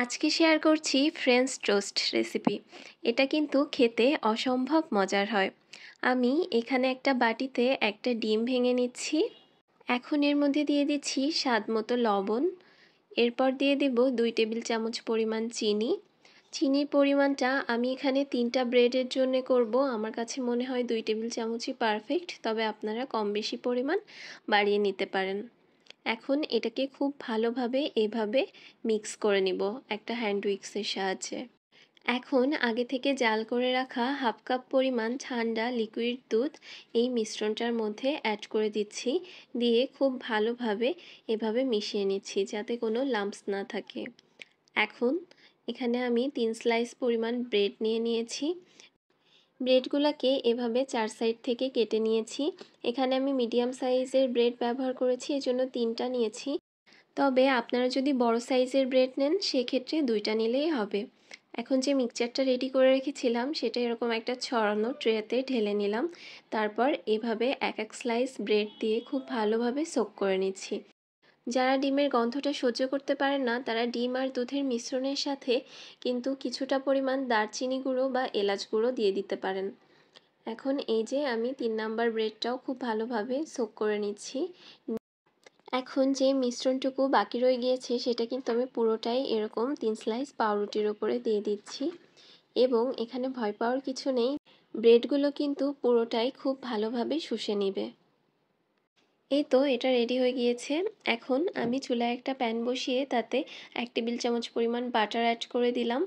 আজকে শেয়ার করছি French toast recipe. এটা কিন্তু খেতে অসম্ভব মজার হয়। আমি এখানে একটা বাটিতে একটা ডিম ভেঙে নিচ্ছি। এখন এর মধ্যে দিয়ে দিচ্ছি স্বাদ মতো লবণ। এরপর দিয়ে দেব 2 টেবিল চামচ পরিমাণ চিনি। চিনির পরিমাণটা আমি এখানে 3টা ব্রেডের জন্য করব। আমার কাছে মনে হয় 2 টেবিল চামচই পারফেক্ট, তবে আপনারা কম বেশি পরিমাণ বাড়িয়ে নিতে পারেন। এখন এটাকে খুব ভালোভাবে এভাবে মিক্স করে নিব একটা হ্যান্ড উইক্সের সাহায্যে। এখন আগে থেকে জাল করে রাখা হাফ কাপ পরিমাণ ঠান্ডা লিকুইড দুধ এই মিশ্রণটার মধ্যে অ্যাড করে দিচ্ছি। দিয়ে খুব ভালোভাবে এভাবে মিশিয়ে নিচ্ছি যাতে কোনো লাম্পস না থাকে। এখন এখানে আমি 3 স্লাইস পরিমাণ ব্রেড নিয়ে নিয়েছি। ব্রেডগুলোকে এভাবে 4 সাইড থেকে কেটে নিয়েছি। এখানে আমি মিডিয়াম সাইজের ব্রেড ব্যবহার করেছি, এজন্য 3টা নিয়েছি। তবে আপনারা যদি বড় সাইজের ব্রেড নেন সেক্ষেত্রে 2টা নিলেই হবে। এখন যে মিক্সচারটা রেডি করে রেখেছিলাম সেটা এরকম একটা ছড়ানো ট্রেতে ঢেলে নিলাম। তারপর এভাবে এক এক স্লাইস ব্রেড দিয়ে খুব ভালোভাবে সোক করে নিচ্ছি। যারা ডিমের গন্ধটা সহ্য করতে পারেন না তারা ডিম আর দুধের মিশ্রণের সাথে কিন্তু কিছুটা পরিমাণ দারচিনি গুঁড়ো বা এলাচ গুঁড়ো দিয়ে দিতে পারেন। এখন এই যে আমি 3 নাম্বার ব্রেডটাও খুব ভালোভাবে সোক করে নিচ্ছি। এখন যে মিশ্রণটুকু বাকি রয়ে গিয়েছে সেটা কিন্তু আমি পুরোটাই এরকম 3 স্লাইস পাউরুটির উপরে দিয়ে দিচ্ছি। এবং এখানে ভয় পাওয়ার কিছু নেই, ব্রেডগুলো কিন্তু পুরোটাই খুব ভালোভাবে শুষে নিবে। এই তো এটা রেডি হয়ে গিয়েছে। এখন আমি চুলায় একটা প্যান বসিয়ে তাতে 1 টেবিল চামচ পরিমাণ বাটার অ্যাড করে দিলাম।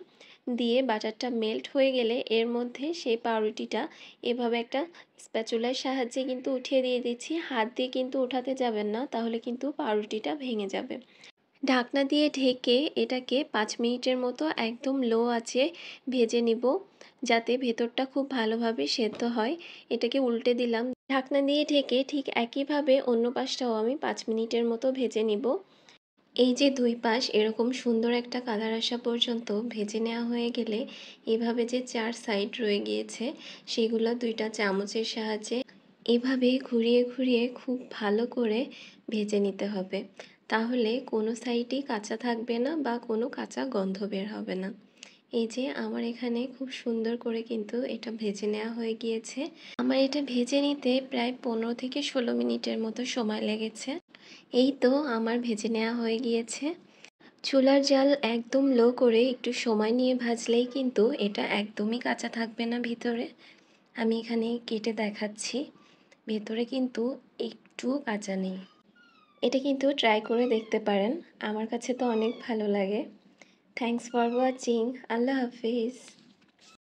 দিয়ে বাটারটা মেল্ট হয়ে গেলে এর মধ্যে সেই পাউরুটিটা এভাবে একটা স্প্যাচুলার সাহায্যে কিন্তু উঠিয়ে দিয়ে দিচ্ছি। হাত দিয়ে কিন্তু উঠাতে যাবেন না, তাহলে কিন্তু পাউরুটিটা ভেঙে যাবে। ঢাকনা দিয়ে ঢেকে এটাকে 5 মিনিটের মতো একদম লো আঁচে ভেজে নিব, যাতে ভেতরটা খুব ভালোভাবে সেদ্ধ হয়। এটাকে উল্টে দিলাম। ঢাকনা দিয়ে ঢেকে ঠিক একইভাবে অন্য পাশটাও আমি 5 মিনিটের মতো ভেজে নিব। এই যে 2 পাশ এরকম সুন্দর একটা কালার আসা পর্যন্ত ভেজে নেওয়া হয়ে গেলে এভাবে যে 4 সাইড রয়ে গিয়েছে সেগুলো 2টা চামচের সাহায্যে এভাবে ঘুরিয়ে ঘুরিয়ে খুব ভালো করে ভেজে নিতে হবে। তাহলে কোনো সাইডই কাঁচা থাকবে না বা কোনো কাঁচা গন্ধ বের হবে না। এই যে আমার এখানে খুব সুন্দর করে কিন্তু এটা ভেজে নেওয়া হয়ে গিয়েছে। আমার এটা ভেজে নিতে প্রায় 15 থেকে 16 মিনিটের মতো সময় লেগেছে। এই তো আমার ভেজে নেওয়া হয়ে গিয়েছে। চুলার জাল একদম লো করে একটু সময় নিয়ে ভাজলেই কিন্তু এটা একদমই কাঁচা থাকবে না ভিতরে। আমি এখানে কেটে দেখাচ্ছি, ভেতরে কিন্তু একটুও কাঁচা নেই। এটা কিন্তু ট্রাই করে দেখতে পারেন, আমার কাছে তো অনেক ভালো লাগে। Thanks for watching. Allah Hafiz.